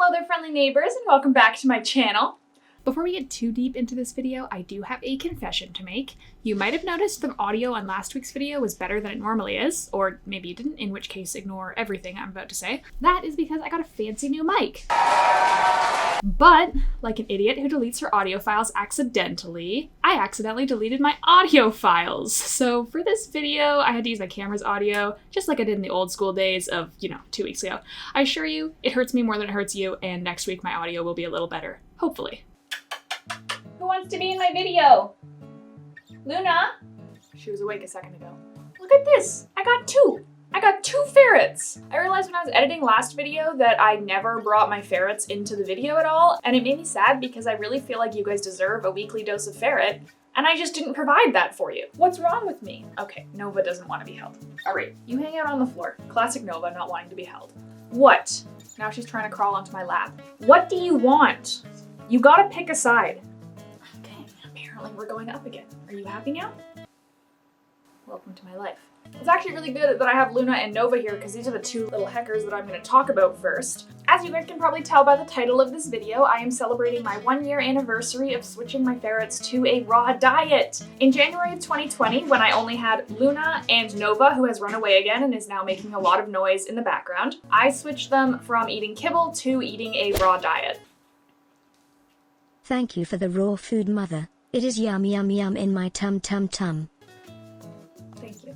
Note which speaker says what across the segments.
Speaker 1: Hello there, friendly neighbors, and welcome back to my channel. Before we get too deep into this video, I do have a confession to make. You might have noticed the audio on last week's video was better than it normally is, or maybe you didn't, in which case ignore everything I'm about to say. That is because I got a fancy new mic. But, like an idiot who deletes her audio files accidentally, I accidentally deleted my audio files. So for this video, I had to use my camera's audio, just like I did in the old school days of, 2 weeks ago. I assure you, it hurts me more than it hurts you, and next week my audio will be a little better. Hopefully. Who wants to be in my video? Luna? She was awake a second ago. Look at this! I got two ferrets! I realized when I was editing last video that I never brought my ferrets into the video at all, and it made me sad because I really feel like you guys deserve a weekly dose of ferret, and I just didn't provide that for you. What's wrong with me? Okay, Nova doesn't want to be held. Alright, you hang out on the floor. Classic Nova not wanting to be held. What? Now she's trying to crawl onto my lap. What do you want? You gotta pick a side. Okay, apparently we're going up again. Are you happy now? Welcome to my life. It's actually really good that I have Luna and Nova here because these are the two little heckers that I'm going to talk about first. As you guys can probably tell by the title of this video, I am celebrating my 1-year anniversary of switching my ferrets to a raw diet. In January of 2020, when I only had Luna and Nova, who has run away again and is now making a lot of noise in the background, I switched them from eating kibble to eating a raw diet.
Speaker 2: Thank you for the raw food, mother. It is yum yum yum in my tum tum tum.
Speaker 1: Thank you.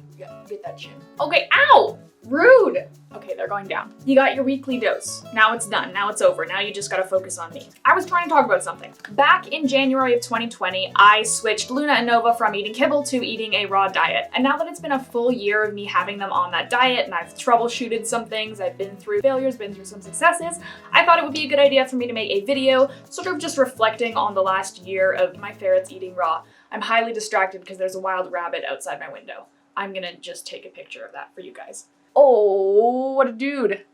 Speaker 1: Get that chin. Okay, ow! Rude! Okay, they're going down. You got your weekly dose. Now it's done. Now it's over. Now you just gotta focus on me. I was trying to talk about something. Back in January of 2020, I switched Luna and Nova from eating kibble to eating a raw diet. And now that it's been a full year of me having them on that diet, and I've troubleshooted some things, I've been through failures, been through some successes, I thought it would be a good idea for me to make a video sort of just reflecting on the last year of my ferrets eating raw. I'm highly distracted because there's a wild rabbit outside my window. I'm gonna just take a picture of that for you guys. Oh, what a dude.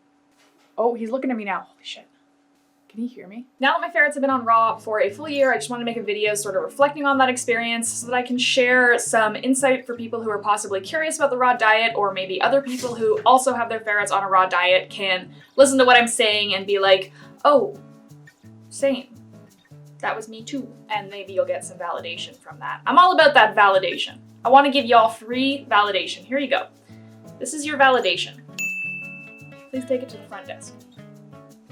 Speaker 1: Oh, he's looking at me now. Holy shit. Can he hear me? Now that my ferrets have been on raw for a full year, I just want to make a video sort of reflecting on that experience so that I can share some insight for people who are possibly curious about the raw diet, or maybe other people who also have their ferrets on a raw diet can listen to what I'm saying and be like, oh, same. That was me too. And maybe you'll get some validation from that. I'm all about that validation. I want to give y'all free validation. Here you go. This is your validation. Please take it to the front desk.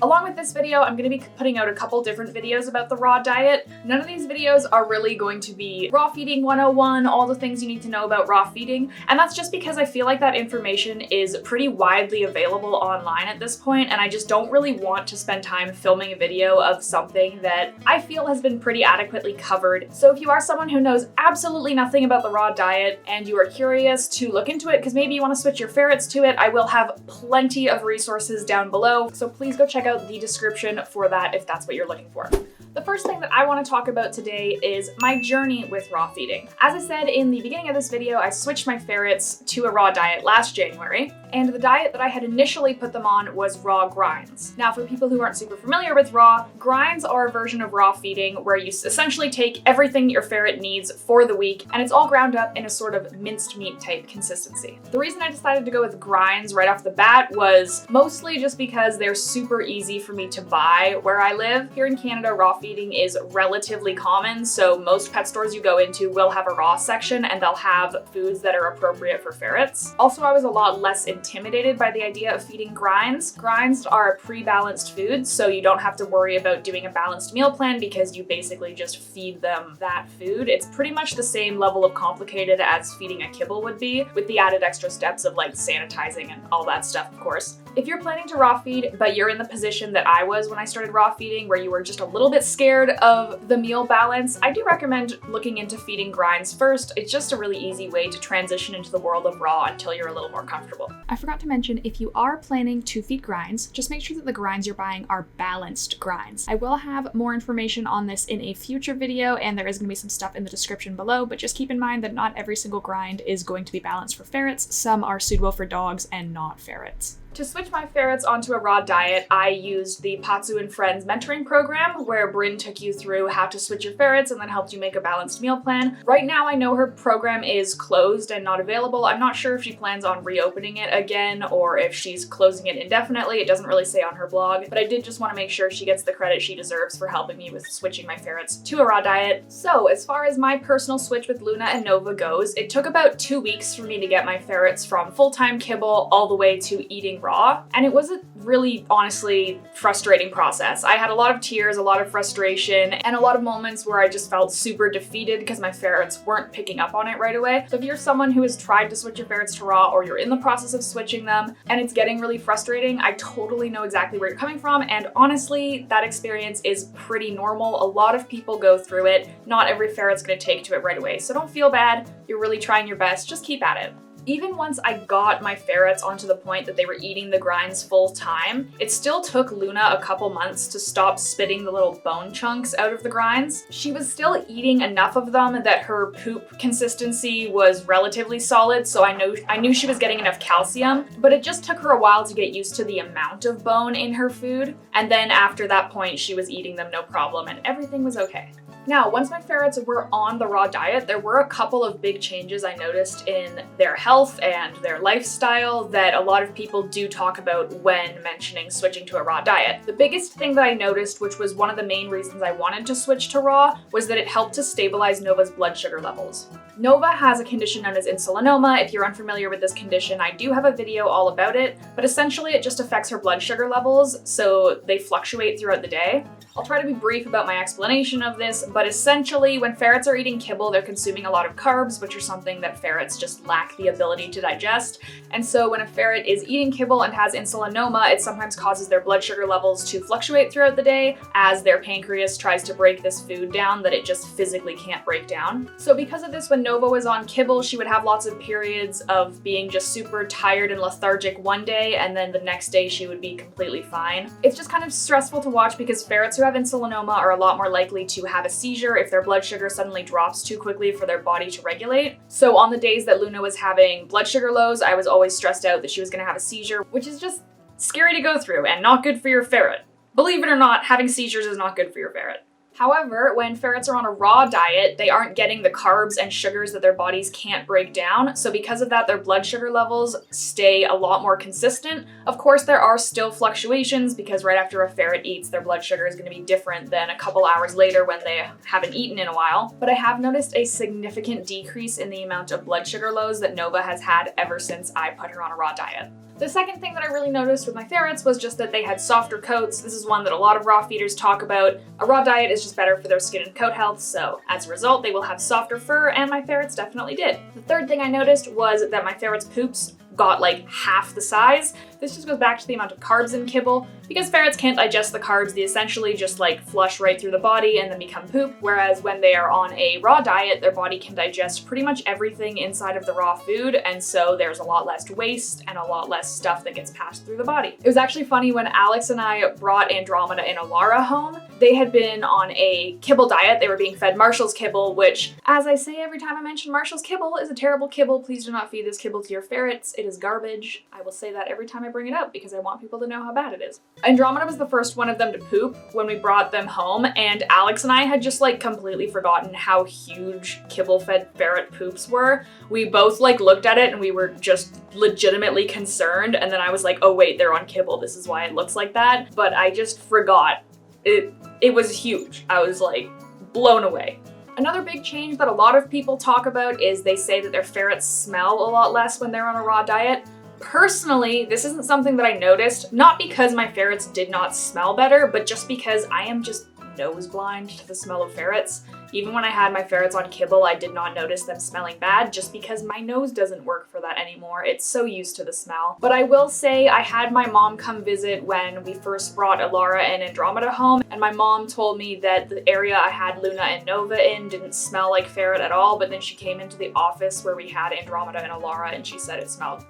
Speaker 1: Along with this video, I'm going to be putting out a couple different videos about the raw diet. None of these videos are really going to be raw feeding 101, all the things you need to know about raw feeding, and that's just because I feel like that information is pretty widely available online at this point, and I just don't really want to spend time filming a video of something that I feel has been pretty adequately covered. So if you are someone who knows absolutely nothing about the raw diet and you are curious to look into it because maybe you want to switch your ferrets to it, I will have plenty of resources down below, so please go check out the description for that if that's what you're looking for. The first thing that I want to talk about today is my journey with raw feeding. As I said in the beginning of this video, I switched my ferrets to a raw diet last January, and the diet that I had initially put them on was raw grinds. Now, for people who aren't super familiar with raw, grinds are a version of raw feeding where you essentially take everything your ferret needs for the week, and it's all ground up in a sort of minced meat type consistency. The reason I decided to go with grinds right off the bat was mostly just because they're super easy for me to buy where I live. Here in Canada, raw feeding is relatively common, so most pet stores you go into will have a raw section and they'll have foods that are appropriate for ferrets. Also, I was a lot less intimidated by the idea of feeding grinds. Grinds are a pre-balanced food, so you don't have to worry about doing a balanced meal plan because you basically just feed them that food. It's pretty much the same level of complicated as feeding a kibble would be, with the added extra steps of like sanitizing and all that stuff, of course. If you're planning to raw feed, but you're in the position that I was when I started raw feeding, where you were just a little bit scared of the meal balance, I do recommend looking into feeding grinds first. It's just a really easy way to transition into the world of raw until you're a little more comfortable. I forgot to mention, if you are planning to feed grinds, just make sure that the grinds you're buying are balanced grinds. I will have more information on this in a future video, and there is going to be some stuff in the description below, but just keep in mind that not every single grind is going to be balanced for ferrets. Some are suitable for dogs and not ferrets. To switch my ferrets onto a raw diet, I used the Patsu and Friends mentoring program, where Bryn took you through how to switch your ferrets and then helped you make a balanced meal plan. Right now, I know her program is closed and not available. I'm not sure if she plans on reopening it again or if she's closing it indefinitely. It doesn't really say on her blog, but I did just want to make sure she gets the credit she deserves for helping me with switching my ferrets to a raw diet. So, as far as my personal switch with Luna and Nova goes, it took about 2 weeks for me to get my ferrets from full-time kibble all the way to eating raw, and it was a really, honestly, frustrating process. I had a lot of tears, a lot of frustration, and a lot of moments where I just felt super defeated because my ferrets weren't picking up on it right away. So if you're someone who has tried to switch your ferrets to raw, or you're in the process of switching them and it's getting really frustrating, I totally know exactly where you're coming from, and honestly, that experience is pretty normal. A lot of people go through it. Not every ferret's gonna take to it right away, so don't feel bad. You're really trying your best. Just keep at it. Even once I got my ferrets onto the point that they were eating the grinds full time, it still took Luna a couple months to stop spitting the little bone chunks out of the grinds. She was still eating enough of them that her poop consistency was relatively solid, so I knew she was getting enough calcium, but it just took her a while to get used to the amount of bone in her food, and then after that point she was eating them no problem and everything was okay. Now, once my ferrets were on the raw diet, there were a couple of big changes I noticed in their health and their lifestyle that a lot of people do talk about when mentioning switching to a raw diet. The biggest thing that I noticed, which was one of the main reasons I wanted to switch to raw, was that it helped to stabilize Nova's blood sugar levels. Nova has a condition known as insulinoma. If you're unfamiliar with this condition, I do have a video all about it, but essentially it just affects her blood sugar levels, so they fluctuate throughout the day. I'll try to be brief about my explanation of this, but essentially when ferrets are eating kibble, they're consuming a lot of carbs, which are something that ferrets just lack the ability to digest. And so when a ferret is eating kibble and has insulinoma, it sometimes causes their blood sugar levels to fluctuate throughout the day as their pancreas tries to break this food down that it just physically can't break down. So because of this, when Nova was on kibble, she would have lots of periods of being just super tired and lethargic one day, and then the next day she would be completely fine. It's just kind of stressful to watch because ferrets who have insulinoma are a lot more likely to have a seizure if their blood sugar suddenly drops too quickly for their body to regulate. So on the days that Luna was having blood sugar lows, I was always stressed out that she was gonna have a seizure, which is just scary to go through and not good for your ferret. Believe it or not, having seizures is not good for your ferret. However, when ferrets are on a raw diet, they aren't getting the carbs and sugars that their bodies can't break down, so because of that, their blood sugar levels stay a lot more consistent. Of course, there are still fluctuations because right after a ferret eats, their blood sugar is going to be different than a couple hours later when they haven't eaten in a while. But I have noticed a significant decrease in the amount of blood sugar lows that Nova has had ever since I put her on a raw diet. The second thing that I really noticed with my ferrets was just that they had softer coats. This is one that a lot of raw feeders talk about. A raw diet is just better for their skin and coat health, so as a result, they will have softer fur, and my ferrets definitely did. The third thing I noticed was that my ferrets' poops got like half the size. This just goes back to the amount of carbs in kibble. Because ferrets can't digest the carbs, they essentially just like flush right through the body and then become poop, whereas when they are on a raw diet, their body can digest pretty much everything inside of the raw food, and so there's a lot less waste and a lot less stuff that gets passed through the body. It was actually funny when Alex and I brought Andromeda and Alara home. They had been on a kibble diet. They were being fed Marshall's kibble, which, as I say every time I mention Marshall's kibble, is a terrible kibble. Please do not feed this kibble to your ferrets. It is garbage. I will say that every time I bring it up because I want people to know how bad it is. Andromeda was the first one of them to poop when we brought them home, and Alex and I had just like completely forgotten how huge kibble-fed ferret poops were. We both like looked at it and we were just legitimately concerned, and then I was like, oh wait, they're on kibble. This is why it looks like that. But I just forgot. It was huge. I was like blown away. Another big change that a lot of people talk about is they say that their ferrets smell a lot less when they're on a raw diet. Personally, this isn't something that I noticed, not because my ferrets did not smell better, but just because I am just nose blind to the smell of ferrets. Even when I had my ferrets on kibble, I did not notice them smelling bad just because my nose doesn't work for that anymore. It's so used to the smell. But I will say I had my mom come visit when we first brought Alara and Andromeda home, and my mom told me that the area I had Luna and Nova in didn't smell like ferret at all, but then she came into the office where we had Andromeda and Alara and she said it smelled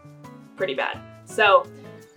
Speaker 1: pretty bad. So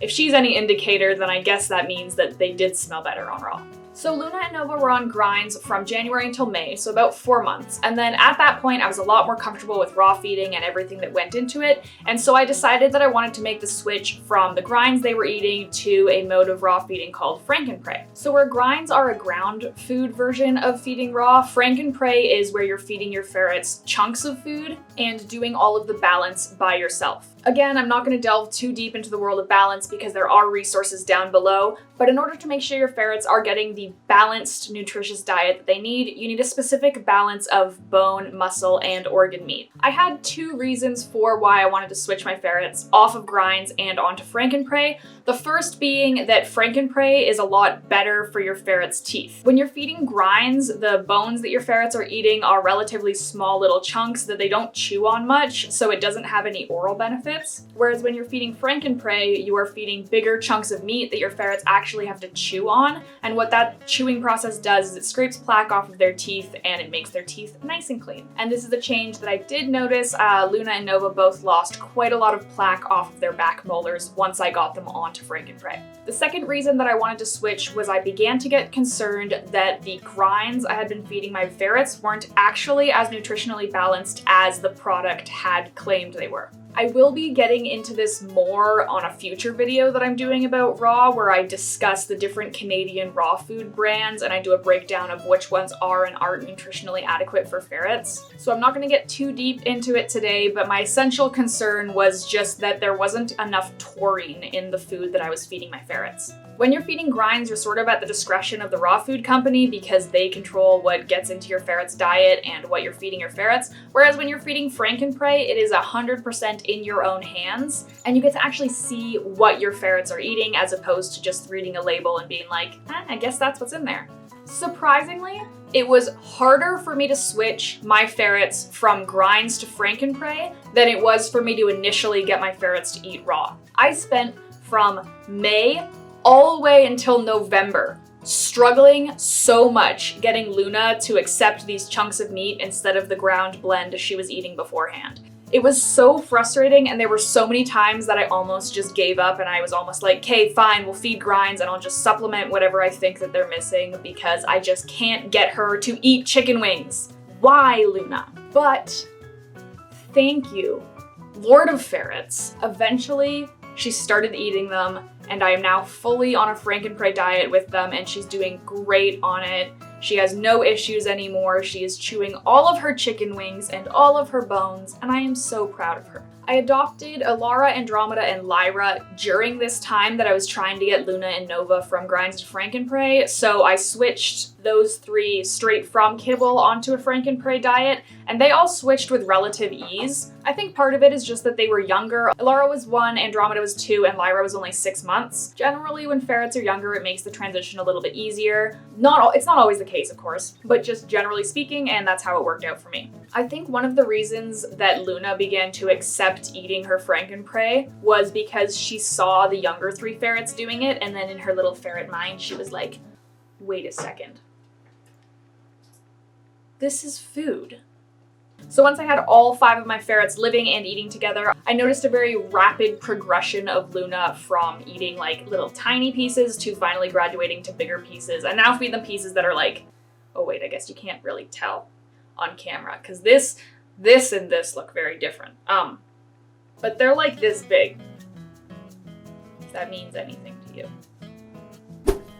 Speaker 1: if she's any indicator, then I guess that means that they did smell better on raw. So Luna and Nova were on grinds from January until May, so about 4 months. And then at that point, I was a lot more comfortable with raw feeding and everything that went into it. And so I decided that I wanted to make the switch from the grinds they were eating to a mode of raw feeding called frankenprey. So where grinds are a ground food version of feeding raw, frankenprey is where you're feeding your ferrets chunks of food and doing all of the balance by yourself. Again, I'm not going to delve too deep into the world of balance because there are resources down below, but in order to make sure your ferrets are getting the balanced, nutritious diet that they need, you need a specific balance of bone, muscle, and organ meat. I had 2 reasons for why I wanted to switch my ferrets off of grinds and onto frankenprey. The first being that frankenprey is a lot better for your ferrets' teeth. When you're feeding grinds, the bones that your ferrets are eating are relatively small little chunks that they don't chew on much, so it doesn't have any oral benefits. Whereas when you're feeding frankenprey, you are feeding bigger chunks of meat that your ferrets actually have to chew on, and what that chewing process does is it scrapes plaque off of their teeth and it makes their teeth nice and clean. And this is a change that I did notice. Luna and Nova both lost quite a lot of plaque off of their back molars once I got them onto frankenprey. The second reason that I wanted to switch was I began to get concerned that the grinds I had been feeding my ferrets weren't actually as nutritionally balanced as the product had claimed they were. I will be getting into this more on a future video that I'm doing about raw, where I discuss the different Canadian raw food brands and I do a breakdown of which ones are and aren't nutritionally adequate for ferrets. So I'm not going to get too deep into it today, but my essential concern was just that there wasn't enough taurine in the food that I was feeding my ferrets. When you're feeding grinds, you're sort of at the discretion of the raw food company because they control what gets into your ferret's diet and what you're feeding your ferrets. Whereas when you're feeding frankenprey, it is 100% in your own hands, and you get to actually see what your ferrets are eating as opposed to just reading a label and being like, I guess that's what's in there. Surprisingly, it was harder for me to switch my ferrets from grinds to frankenprey than it was for me to initially get my ferrets to eat raw. I spent from May all the way until November struggling so much getting Luna to accept these chunks of meat instead of the ground blend she was eating beforehand. It was so frustrating, and there were so many times that I almost just gave up and I was almost like, okay, fine, we'll feed grinds and I'll just supplement whatever I think that they're missing because I just can't get her to eat chicken wings. Why, Luna? But thank you, Lord of Ferrets. Eventually, she started eating them, and I am now fully on a frankenprey diet with them, and she's doing great on it. She has no issues anymore. She is chewing all of her chicken wings and all of her bones, and I am so proud of her. I adopted Alara, Andromeda, and Lyra during this time that I was trying to get Luna and Nova from grinds to frankenprey, so I switched those 3 straight from kibble onto a frankenprey diet, and they all switched with relative ease. I think part of it is just that they were younger. Alara was 1, Andromeda was 2, and Lyra was only 6 months. Generally, when ferrets are younger, it makes the transition a little bit easier. It's not always the case, of course, but just generally speaking, and that's how it worked out for me. I think one of the reasons that Luna began to accept eating her frankenprey was because she saw the younger 3 ferrets doing it, and then in her little ferret mind, she was like, wait a second. This is food. So once I had all 5 of my ferrets living and eating together, I noticed a very rapid progression of Luna from eating like little tiny pieces to finally graduating to bigger pieces. I now feed them pieces that are like, oh wait, I guess you can't really tell on camera because this and this look very different. But they're like this big, if that means anything to you.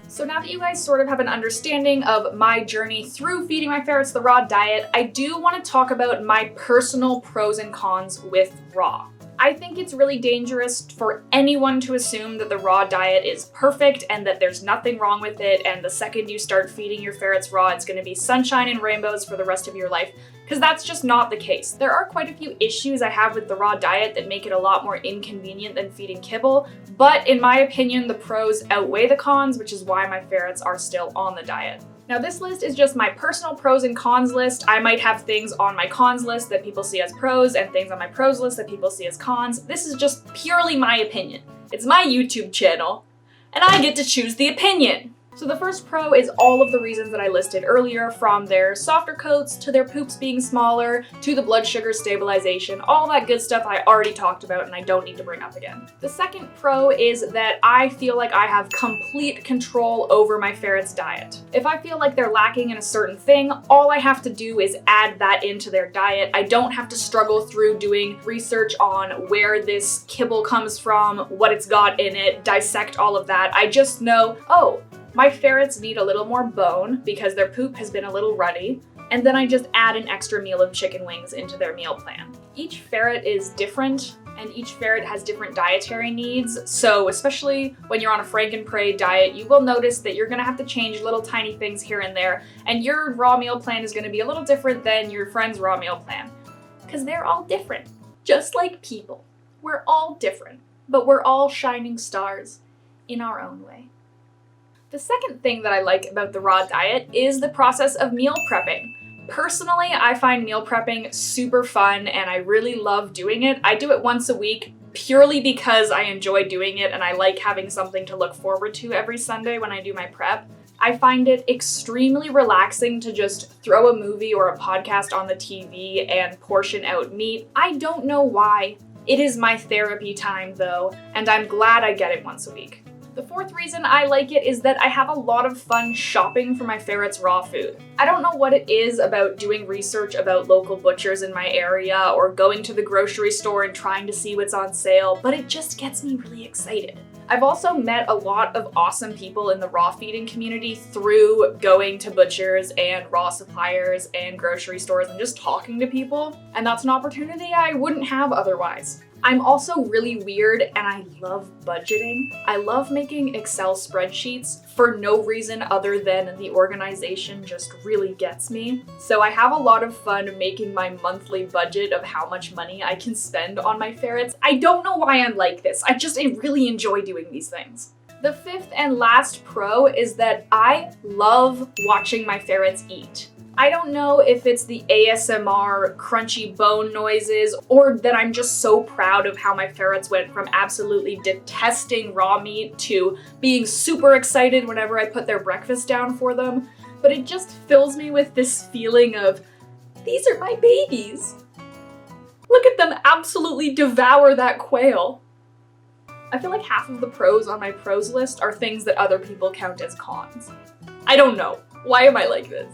Speaker 1: So now that you guys sort of have an understanding of my journey through feeding my ferrets the raw diet, I do want to talk about my personal pros and cons with raw. I think it's really dangerous for anyone to assume that the raw diet is perfect and that there's nothing wrong with it, and the second you start feeding your ferrets raw, it's going to be sunshine and rainbows for the rest of your life, because that's just not the case. There are quite a few issues I have with the raw diet that make it a lot more inconvenient than feeding kibble, but in my opinion, the pros outweigh the cons, which is why my ferrets are still on the diet. Now this list is just my personal pros and cons list. I might have things on my cons list that people see as pros and things on my pros list that people see as cons. This is just purely my opinion. It's my YouTube channel, and I get to choose the opinion. So the first pro is all of the reasons that I listed earlier, from their softer coats, to their poops being smaller, to the blood sugar stabilization, all that good stuff I already talked about and I don't need to bring up again. The second pro is that I feel like I have complete control over my ferret's diet. If I feel like they're lacking in a certain thing, all I have to do is add that into their diet. I don't have to struggle through doing research on where this kibble comes from, what it's got in it, dissect all of that. I just know, oh, my ferrets need a little more bone because their poop has been a little ruddy, and then I just add an extra meal of chicken wings into their meal plan. Each ferret is different, and each ferret has different dietary needs, so especially when you're on a frankenprey diet, you will notice that you're gonna have to change little tiny things here and there, and your raw meal plan is gonna be a little different than your friend's raw meal plan, because they're all different. Just like people. We're all different, but we're all shining stars in our own way. The second thing that I like about the raw diet is the process of meal prepping. Personally, I find meal prepping super fun and I really love doing it. I do it once a week purely because I enjoy doing it and I like having something to look forward to every Sunday when I do my prep. I find it extremely relaxing to just throw a movie or a podcast on the TV and portion out meat. I don't know why. It is my therapy time though, and I'm glad I get it once a week. The fourth reason I like it is that I have a lot of fun shopping for my ferret's raw food. I don't know what it is about doing research about local butchers in my area or going to the grocery store and trying to see what's on sale, but it just gets me really excited. I've also met a lot of awesome people in the raw feeding community through going to butchers and raw suppliers and grocery stores and just talking to people, and that's an opportunity I wouldn't have otherwise. I'm also really weird and I love budgeting. I love making Excel spreadsheets for no reason other than the organization just really gets me. So I have a lot of fun making my monthly budget of how much money I can spend on my ferrets. I don't know why I'm like this. I really enjoy doing these things. The fifth and last pro is that I love watching my ferrets eat. I don't know if it's the ASMR crunchy bone noises or that I'm just so proud of how my ferrets went from absolutely detesting raw meat to being super excited whenever I put their breakfast down for them, but it just fills me with this feeling of, these are my babies. Look at them absolutely devour that quail. I feel like half of the pros on my pros list are things that other people count as cons. I don't know. Why am I like this?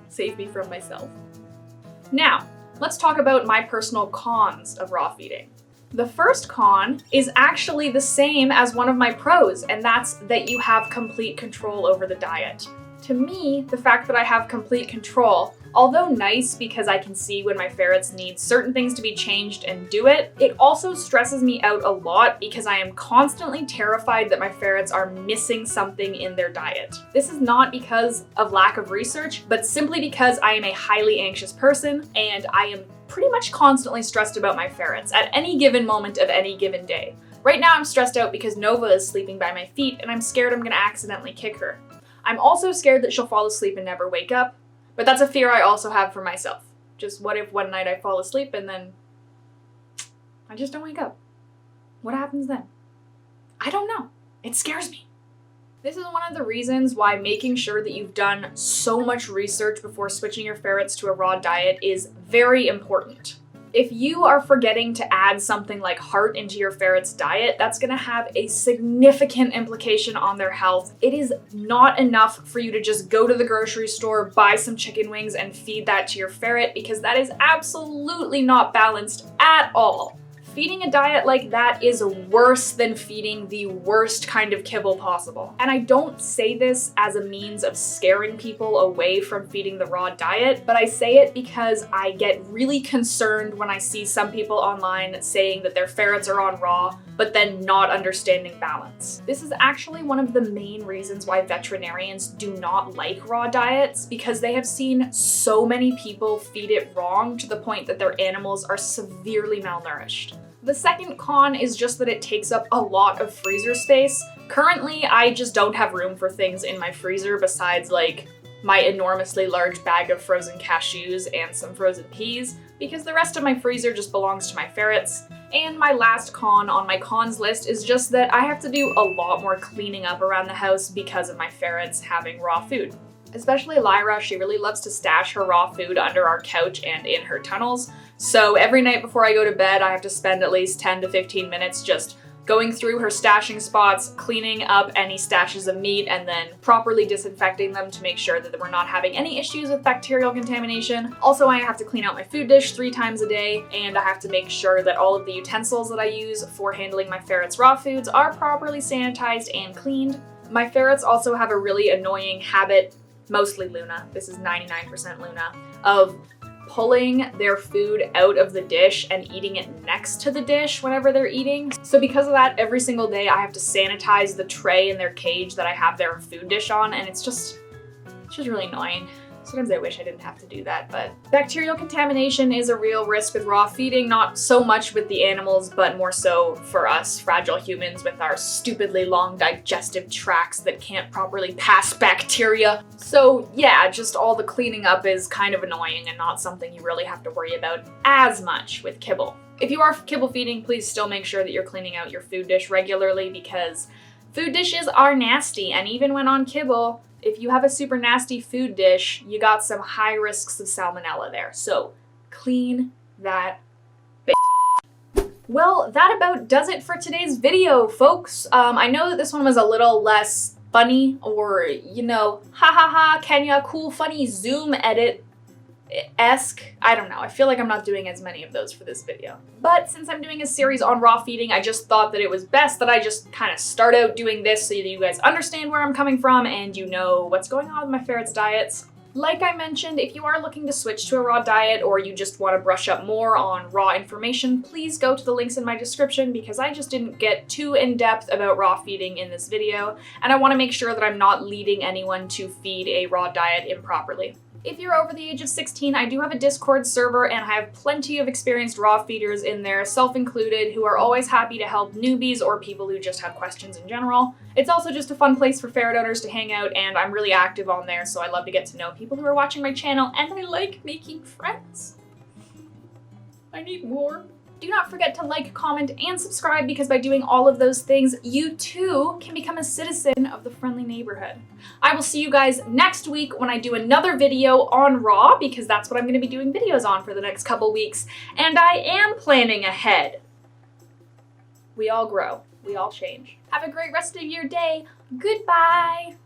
Speaker 1: Save me from myself. Now, let's talk about my personal cons of raw feeding. The first con is actually the same as one of my pros, and that's that you have complete control over the diet. To me, the fact that I have complete control, although nice because I can see when my ferrets need certain things to be changed and do it, it also stresses me out a lot because I am constantly terrified that my ferrets are missing something in their diet. This is not because of lack of research, but simply because I am a highly anxious person and I am pretty much constantly stressed about my ferrets at any given moment of any given day. Right now I'm stressed out because Nova is sleeping by my feet and I'm scared I'm gonna accidentally kick her. I'm also scared that she'll fall asleep and never wake up, but that's a fear I also have for myself. Just what if one night I fall asleep and then I just don't wake up? What happens then? I don't know. It scares me. This is one of the reasons why making sure that you've done so much research before switching your ferrets to a raw diet is very important. If you are forgetting to add something like heart into your ferret's diet, that's gonna have a significant implication on their health. It is not enough for you to just go to the grocery store, buy some chicken wings, and feed that to your ferret, because that is absolutely not balanced at all. Feeding a diet like that is worse than feeding the worst kind of kibble possible. And I don't say this as a means of scaring people away from feeding the raw diet, but I say it because I get really concerned when I see some people online saying that their ferrets are on raw, but then not understanding balance. This is actually one of the main reasons why veterinarians do not like raw diets, because they have seen so many people feed it wrong to the point that their animals are severely malnourished. The second con is just that it takes up a lot of freezer space. Currently, I just don't have room for things in my freezer besides like my enormously large bag of frozen cashews and some frozen peas, because the rest of my freezer just belongs to my ferrets. And my last con on my cons list is just that I have to do a lot more cleaning up around the house because of my ferrets having raw food. Especially Lyra, she really loves to stash her raw food under our couch and in her tunnels. So every night before I go to bed, I have to spend at least 10 to 15 minutes just going through her stashing spots, cleaning up any stashes of meat, and then properly disinfecting them to make sure that we're not having any issues with bacterial contamination. Also, I have to clean out my food dish 3 times a day, and I have to make sure that all of the utensils that I use for handling my ferrets' raw foods are properly sanitized and cleaned. My ferrets also have a really annoying habit, mostly Luna, this is 99% Luna, of pulling their food out of the dish and eating it next to the dish whenever they're eating. So because of that, every single day I have to sanitize the tray in their cage that I have their food dish on, and it's just really annoying. Sometimes I wish I didn't have to do that, but bacterial contamination is a real risk with raw feeding, not so much with the animals, but more so for us fragile humans with our stupidly long digestive tracts that can't properly pass bacteria. So yeah, just all the cleaning up is kind of annoying and not something you really have to worry about as much with kibble. If you are kibble feeding, please still make sure that you're cleaning out your food dish regularly, because food dishes are nasty, and even when on kibble, if you have a super nasty food dish, you got some high risks of salmonella there. So clean that Well, that about does it for today's video, folks. I know that this one was a little less funny, or, you know, ha ha ha, Kenya, cool, funny Zoom edit-esque. I don't know, I feel like I'm not doing as many of those for this video. But since I'm doing a series on raw feeding, I just thought that it was best that I just kind of start out doing this so that you guys understand where I'm coming from and you know what's going on with my ferrets' diets. Like I mentioned, if you are looking to switch to a raw diet or you just want to brush up more on raw information, please go to the links in my description, because I just didn't get too in-depth about raw feeding in this video, and I want to make sure that I'm not leading anyone to feed a raw diet improperly. If you're over the age of 16, I do have a Discord server, and I have plenty of experienced raw feeders in there, self-included, who are always happy to help newbies or people who just have questions in general. It's also just a fun place for ferret owners to hang out, and I'm really active on there, so I love to get to know people who are watching my channel, and I like making friends. I need more. Do not forget to like, comment, and subscribe, because by doing all of those things, you too can become a citizen of the friendly neighborhood. I will see you guys next week when I do another video on raw, because that's what I'm going to be doing videos on for the next couple weeks, and I am planning ahead. We all grow. We all change. Have a great rest of your day. Goodbye.